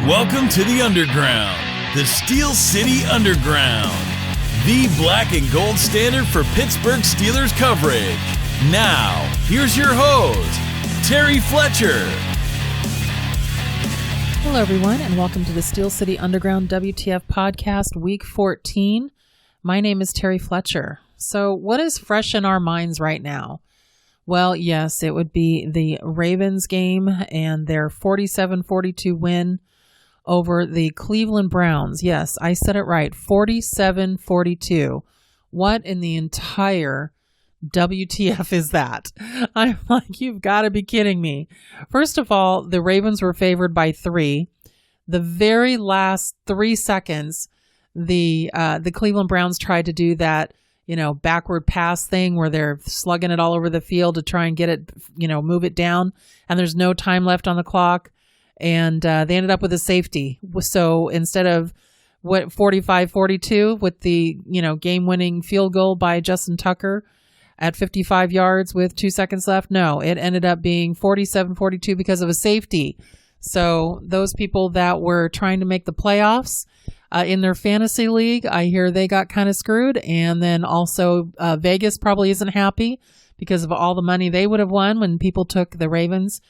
Welcome to the Underground, the Steel City Underground, the black and gold standard for Pittsburgh Steelers coverage. Now, here's your host, Terry Fletcher. Hello, everyone, and welcome to the Steel City Underground WTF podcast, week 14. My name is Terry Fletcher. So what is fresh in our minds right now? Well, yes, it would be the Ravens game and their 47-42 win over the Cleveland Browns. Yes, I said it right, 47-42. What in the entire WTF is that? I'm like, you've got to be kidding me. First of all, the Ravens were favored by 3. The very last 3 seconds, the Cleveland Browns tried to do that, backward pass thing where they're slugging it all over the field to try and get it, move it down. And there's no time left on the clock. And they ended up with a safety. So instead of 45-42 with the, game-winning field goal by Justin Tucker at 55 yards with 2 seconds left, no, it ended up being 47-42 because of a safety. So those people that were trying to make the playoffs in their fantasy league, I hear they got kind of screwed. And then also Vegas probably isn't happy because of all the money they would have won when people took the Ravens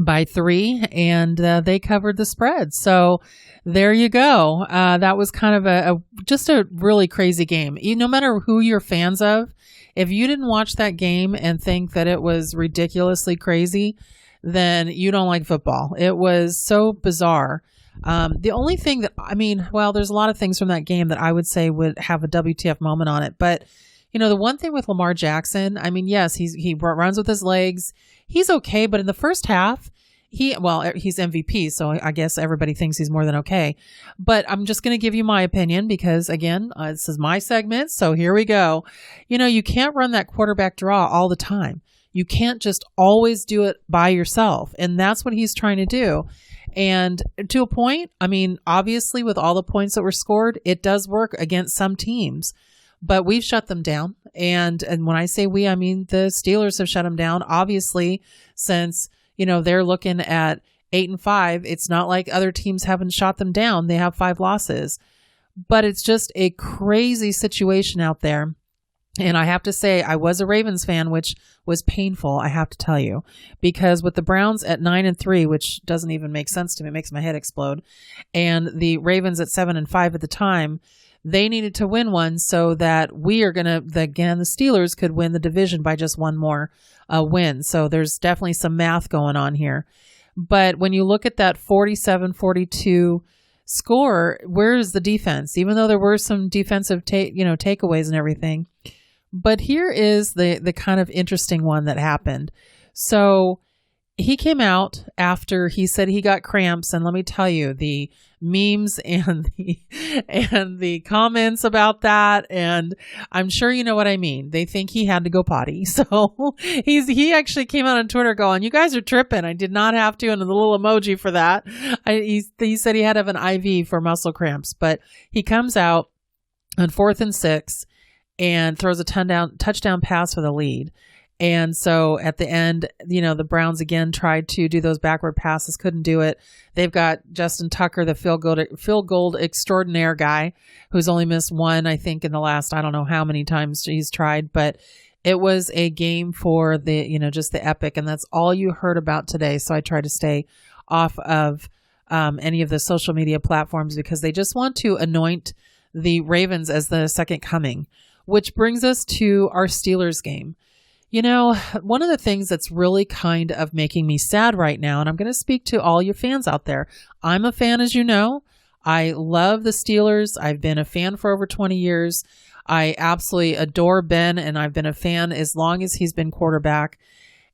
by 3, and they covered the spread. So there you go. That was kind of just a really crazy game. No matter who you're fans of, if you didn't watch that game and think that it was ridiculously crazy, then you don't like football. It was so bizarre. The only thing that, there's a lot of things from that game that I would say would have a WTF moment on it. But, the one thing with Lamar Jackson, yes, he runs with his legs. He's okay. But in the first half, he's MVP. So I guess everybody thinks he's more than okay. But I'm just going to give you my opinion because, again, this is my segment. So here we go. You can't run that quarterback draw all the time. You can't just always do it by yourself. And that's what he's trying to do. And to a point, obviously with all the points that were scored, it does work against some teams, but we've shut them down. And when I say we, I mean the Steelers have shut them down. Obviously, since, they're looking at 8-5, it's not like other teams haven't shot them down. They have 5 losses, but it's just a crazy situation out there. And I have to say, I was a Ravens fan, which was painful, I have to tell you, because with the Browns at 9-3, which doesn't even make sense to me, it makes my head explode, and the Ravens at 7-5 at the time, they needed to win one so that the Steelers could win the division by just one more win. So there's definitely some math going on here. But when you look at that 47-42 score, where is the defense? Even though there were some defensive takeaways and everything. But here is the kind of interesting one that happened. So he came out after he said he got cramps, and let me tell you, the memes and the comments about that, and I'm sure you know what I mean. They think he had to go potty. So he actually came out on Twitter going, "You guys are tripping. I did not have to," and a little emoji for that. He said he had to have an IV for muscle cramps, but he comes out on 4th and 6 and throws a touchdown pass for the lead. And so at the end, the Browns again tried to do those backward passes, couldn't do it. They've got Justin Tucker, the field goal extraordinaire guy, who's only missed one, I think, in the last, I don't know how many times he's tried. But it was a game for the, just the epic. And that's all you heard about today. So I try to stay off of any of the social media platforms because they just want to anoint the Ravens as the second coming, which brings us to our Steelers game. One of the things that's really kind of making me sad right now, and I'm going to speak to all your fans out there. I'm a fan, as you know. I love the Steelers. I've been a fan for over 20 years. I absolutely adore Ben, and I've been a fan as long as he's been quarterback.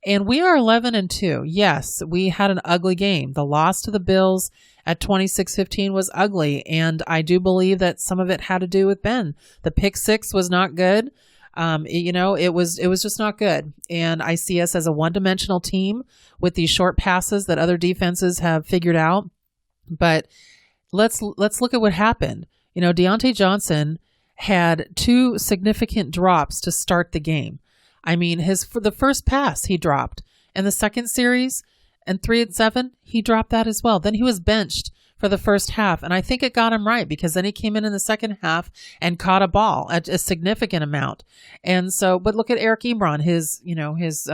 And we are 11-2. Yes, we had an ugly game. The loss to the Bills at 26-15 was ugly, and I do believe that some of it had to do with Ben. The pick 6 was not good. It was just not good. And I see us as a one-dimensional team with these short passes that other defenses have figured out. But let's look at what happened. Deontay Johnson had 2 significant drops to start the game. For the first pass he dropped. In the second series, and 3-7, he dropped that as well. Then he was benched for the first half. And I think it got him right, because then he came in the second half and caught a ball at a significant amount. And so, but look at Eric Ebron, his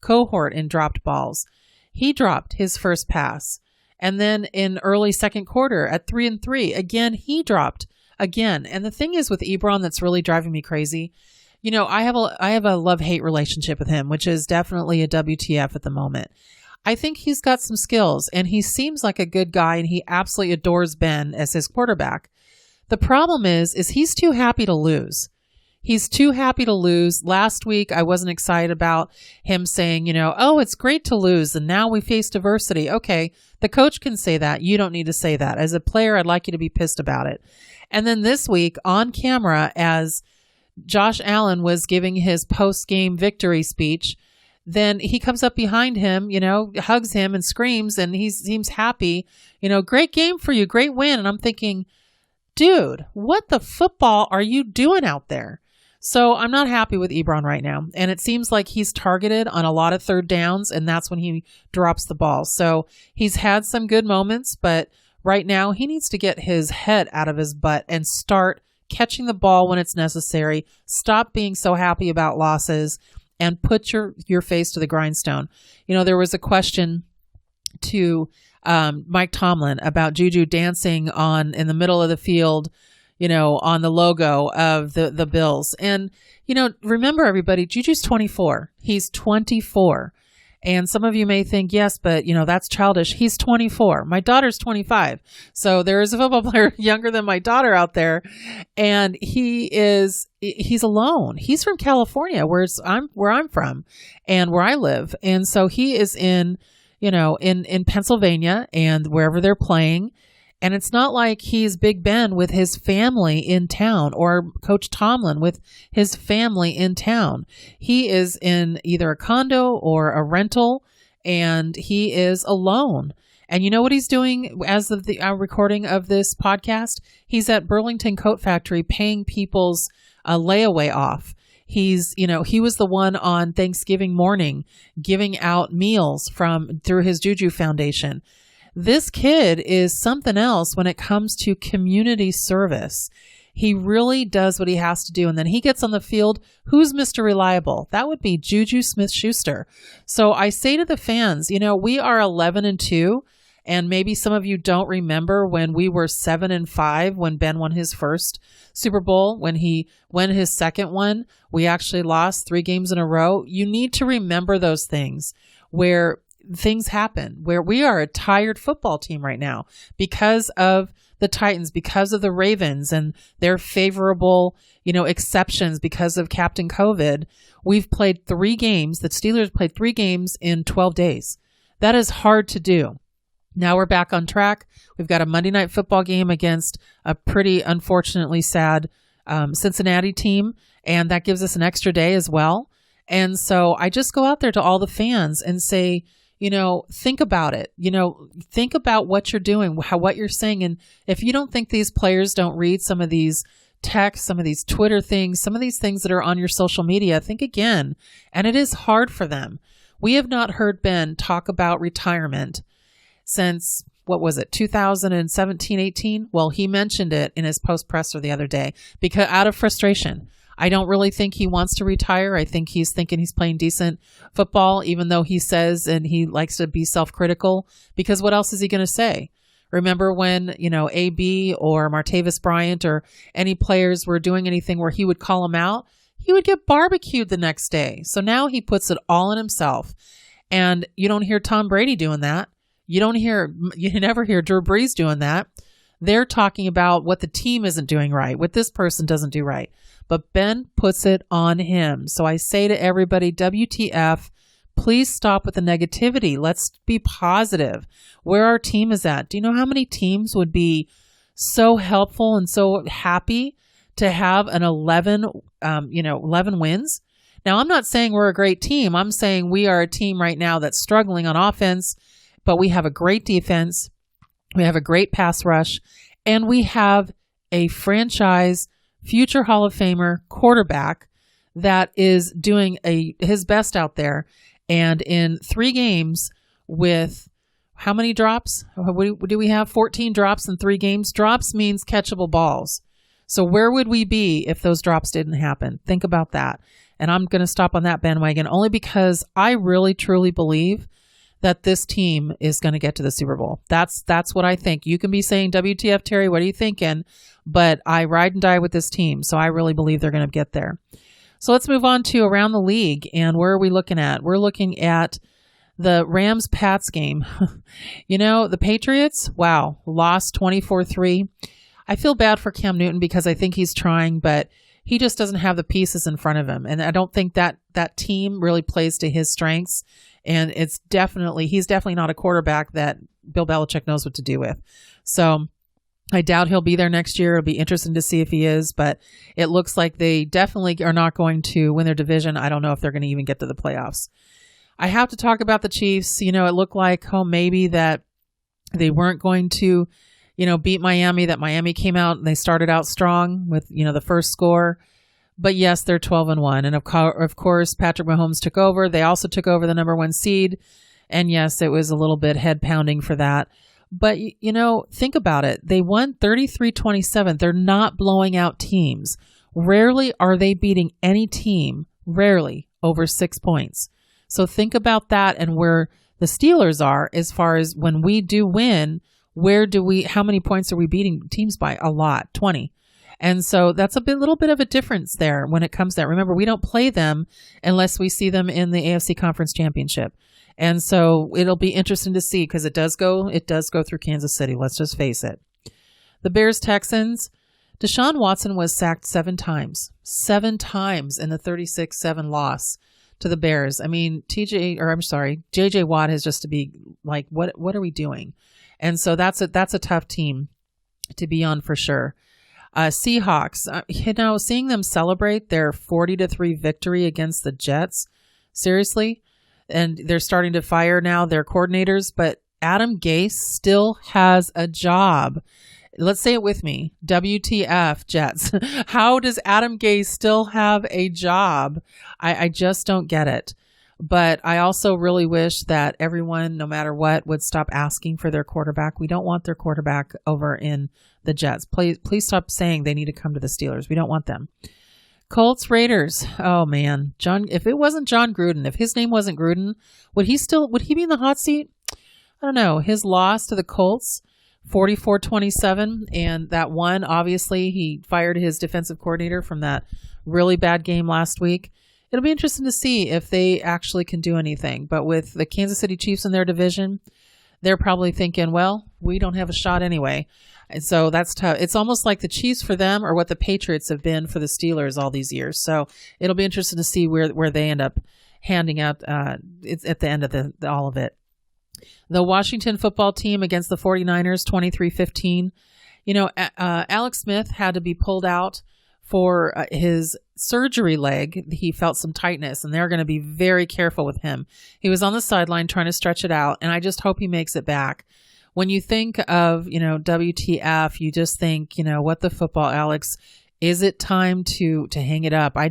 cohort in dropped balls. He dropped his first pass. And then in early second quarter at 3-3, again, he dropped again. And the thing is with Ebron that's really driving me crazy, I have a love-hate relationship with him, which is definitely a WTF at the moment. I think he's got some skills, and he seems like a good guy, and he absolutely adores Ben as his quarterback. The problem is he's too happy to lose. He's too happy to lose. Last week, I wasn't excited about him saying, oh, it's great to lose, and now we face adversity. Okay, the coach can say that. You don't need to say that. As a player, I'd like you to be pissed about it. And then this week, on camera, as Josh Allen was giving his post-game victory speech, then he comes up behind him, hugs him and screams, and he seems happy. Great game for you, great win. And I'm thinking, dude, what the football are you doing out there? So I'm not happy with Ebron right now. And it seems like he's targeted on a lot of third downs, and that's when he drops the ball. So he's had some good moments, but right now he needs to get his head out of his butt and start catching the ball when it's necessary. Stop being so happy about losses and put your face to the grindstone. There was a question to Mike Tomlin about Juju dancing in the middle of the field, on the logo of the Bills. And, remember everybody, Juju's 24. He's 24. And some of you may think, yes, but, that's childish. He's 24. My daughter's 25. So there is a football player younger than my daughter out there. And he's alone. He's from California, where I'm from and where I live. And so he is in Pennsylvania and wherever they're playing. And it's not like he's Big Ben with his family in town, or Coach Tomlin with his family in town. He is in either a condo or a rental, and he is alone. And you know what he's doing as of the recording of this podcast? He's at Burlington Coat Factory paying people's layaway off. He was the one on Thanksgiving morning giving out meals through his Juju Foundation. This kid is something else when it comes to community service. He really does what he has to do. And then he gets on the field. Who's Mr. Reliable? That would be Juju Smith-Schuster. So I say to the fans, we are 11-2, and maybe some of you don't remember when we were 7-5 when Ben won his first Super Bowl. When he won his second one, we actually lost 3 games in a row. You need to remember those things where things happen, where we are a tired football team right now because of the Titans, because of the Ravens and their favorable, exceptions because of Captain COVID. We've played 3 games. The Steelers played 3 games in 12 days. That is hard to do. Now we're back on track. We've got a Monday night football game against a pretty unfortunately sad Cincinnati team, and that gives us an extra day as well. And so I just go out there to all the fans and say, think about it. Think about what you're doing, what you're saying. And if you don't think these players don't read some of these texts, some of these Twitter things, some of these things that are on your social media, think again. And it is hard for them. We have not heard Ben talk about retirement since, 2017, 18? Well, he mentioned it in his post presser the other day because out of frustration. I don't really think he wants to retire. I think he's thinking he's playing decent football, even though he says, and he likes to be self-critical, because what else is he going to say? Remember when, AB or Martavis Bryant or any players were doing anything where he would call them out? He would get barbecued the next day. So now he puts it all on himself. And you don't hear Tom Brady doing that. You never hear Drew Brees doing that. They're talking about what the team isn't doing right, what this person doesn't do right. But Ben puts it on him. So I say to everybody, WTF, please stop with the negativity. Let's be positive. Where our team is at. Do you know how many teams would be so helpful and so happy to have an 11 wins? Now, I'm not saying we're a great team. I'm saying we are a team right now that's struggling on offense, but we have a great defense. We have a great pass rush, and we have a franchise future Hall of Famer quarterback that is doing his best out there. And in 3 games, with how many drops? Do we have 14 drops in 3 games? Drops means catchable balls. So where would we be if those drops didn't happen? Think about that. And I'm going to stop on that bandwagon only because I really, truly believe that this team is going to get to the Super Bowl. That's what I think. You can be saying, WTF, Terry, what are you thinking? But I ride and die with this team. So I really believe they're going to get there. So let's move on to around the league. And where are we looking at? We're looking at the Rams-Pats game. The Patriots, wow, lost 24-3. I feel bad for Cam Newton because I think he's trying, but he just doesn't have the pieces in front of him. And I don't think that team really plays to his strengths. And he's definitely not a quarterback that Bill Belichick knows what to do with. So I doubt he'll be there next year. It'll be interesting to see if he is, but it looks like they definitely are not going to win their division. I don't know if they're going to even get to the playoffs. I have to talk about the Chiefs. It looked like, maybe that they weren't going to, beat Miami, that Miami came out and they started out strong with, the first score. But yes, they're 12-1. And of course, Patrick Mahomes took over. They also took over the number 1 seed. And yes, it was a little bit head pounding for that. But, think about it. They won 33-27. They're not blowing out teams. Rarely are they beating any team, rarely, over 6 points. So think about that and where the Steelers are as far as when we do win, how many points are we beating teams by? A lot, 20. And so that's little bit of a difference there when it comes to that. Remember, we don't play them unless we see them in the AFC Conference Championship. And so it'll be interesting to see because it does go through Kansas City. Let's just face it. The Bears-Texans, Deshaun Watson was sacked 7 times in the 36-7 loss to the Bears. I mean, JJ Watt has just to be like, what are we doing? And so that's a tough team to be on for sure. Seahawks, seeing them celebrate their 40-3 victory against the Jets, seriously, and they're starting to fire now their coordinators, but Adam Gase still has a job. Let's say it with me. WTF, Jets. How does Adam Gase still have a job? I just don't get it. But I also really wish that everyone, no matter what, would stop asking for their quarterback. We don't want their quarterback over in the Jets. Please stop saying they need to come to the Steelers. We don't want them. Colts, Raiders. Oh man, if it wasn't John Gruden, if his name wasn't Gruden, would he be in the hot seat? I don't know. His loss to the Colts, 44-27, and that one, obviously, he fired his defensive coordinator from that really bad game last week. It'll be interesting to see if they actually can do anything. But with the Kansas City Chiefs in their division, they're probably thinking, well, we don't have a shot anyway. And so that's tough. It's almost like the Chiefs for them or what the Patriots have been for the Steelers all these years. So it'll be interesting to see where they end up handing out it's at the end of all of it. The Washington football team against the 49ers, 23-15. Alex Smith had to be pulled out for his surgery leg. He felt some tightness, and they're going to be very careful with him. He was on the sideline trying to stretch it out, and I just hope he makes it back. When you think of, WTF, you just think, what the football, Alex? Is it time to hang it up? I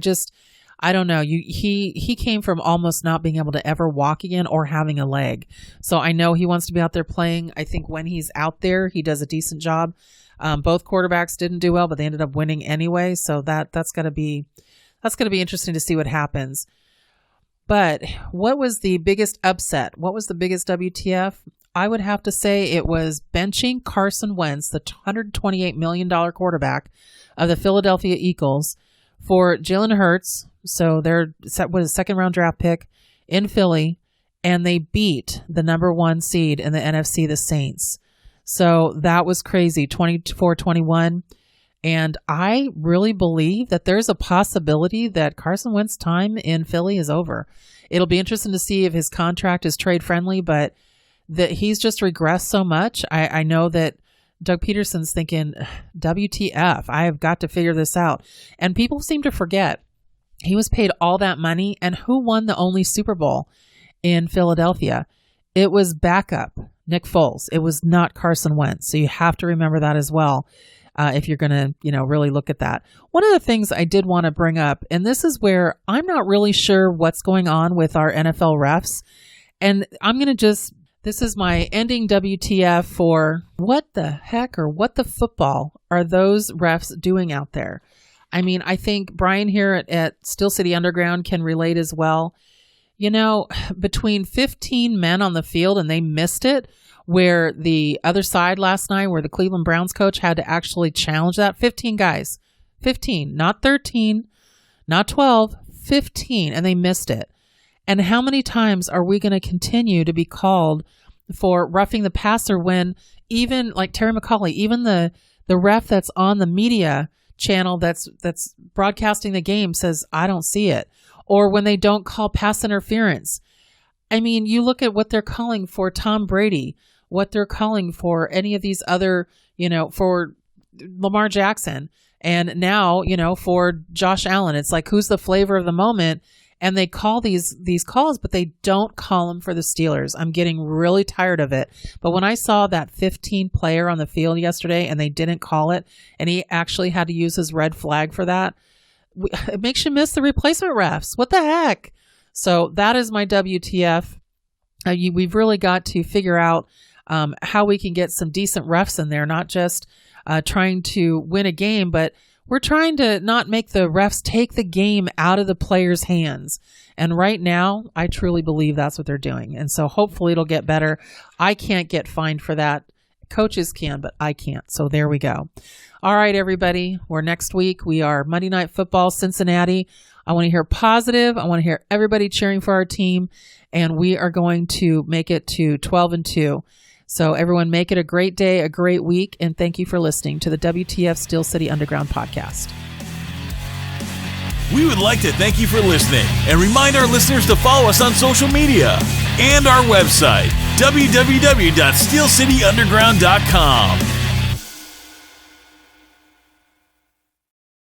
don't know. He came from almost not being able to ever walk again or having a leg. So I know he wants to be out there playing. I think when he's out there, he does a decent job. Both quarterbacks didn't do well, but they ended up winning anyway. So that's going to be interesting to see what happens. But what was the biggest upset? What was the biggest WTF? I would have to say it was benching Carson Wentz, the $128 million quarterback of the Philadelphia Eagles, for Jalen Hurts. So they're second round draft pick in Philly, and they beat the number 1 seed in the NFC, the Saints. So that was crazy, 24-21. And I really believe that there's a possibility that Carson Wentz's time in Philly is over. It'll be interesting to see if his contract is trade friendly, but that he's just regressed so much. I know that Doug Peterson's thinking, WTF, I have got to figure this out. And people seem to forget he was paid all that money. And who won the only Super Bowl in Philadelphia? It was backup Nick Foles. It was not Carson Wentz. So you have to remember that as well if you're going to, really look at that. One of the things I did want to bring up, and this is where I'm not really sure what's going on with our NFL refs. And I'm going to just This is my ending WTF for what the heck or what the football are those refs doing out there? I mean, I think Brian here at Steel City Underground can relate as well. You know, between 15 men on the field and they missed it, where the other side last night, where the Cleveland Browns coach had to actually challenge that. 15 guys. 15, not 13, not 12, 15, and they missed it. And how many times are we going to continue to be called for roughing the passer when even like Terry McCauley, even the ref that's on the media channel that's broadcasting the game says, I don't see it. Or when they don't call pass interference. I mean, you look at what they're calling for Tom Brady, what they're calling for any of these other, for Lamar Jackson, and now, for Josh Allen. It's like, who's the flavor of the moment? And they call these calls, but they don't call them for the Steelers. I'm getting really tired of it. But when I saw that 15 player on the field yesterday and they didn't call it, and he actually had to use his red flag for that, it makes you miss the replacement refs. What the heck? So that is my WTF. We've really got to figure out how we can get some decent refs in there, not just trying to win a game, but we're trying to not make the refs take the game out of the players' hands. And right now, I truly believe that's what they're doing. And so hopefully it'll get better. I can't get fined for that. Coaches can, but I can't. So there we go. All right, everybody. Next week. We are Monday Night Football, Cincinnati. I want to hear positive. I want to hear everybody cheering for our team. And we are going to make it to 12-2. So everyone, make it a great day, a great week, and thank you for listening to the WTF Steel City Underground podcast. We would like to thank you for listening and remind our listeners to follow us on social media and our website, www.steelcityunderground.com.